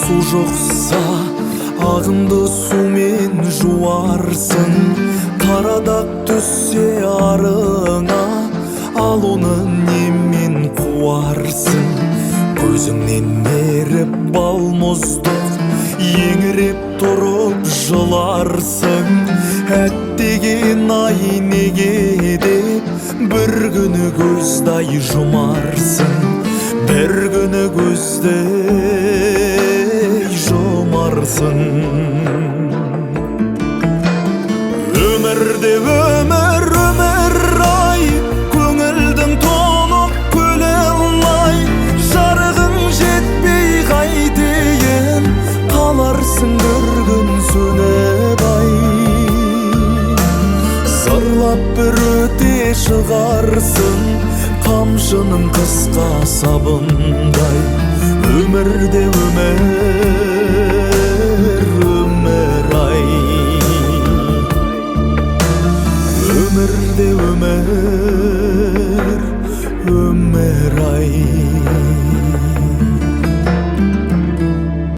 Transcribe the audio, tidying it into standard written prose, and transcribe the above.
су жоқса ағынды сумен жуарсың, қарадақ түссе арыңа ал оны немен қуарсың? Көзіңнен еріп балмұздық еңіреп тұрып жыларсың. Әттеген ай неге деп бір күні көздай жұмарсың, бір күні көздай жұмарсың. Өмірде өмір, өмір ай, көңілдің толық көлемай, жарығың жетпей қайтейін, қаларсың бір күн сөніп ай. Зарлап бір өте шығарсың, қамшының қысқа сабындай. Өмірде өмір, өмір ай, өмірде өмір, өмір ай.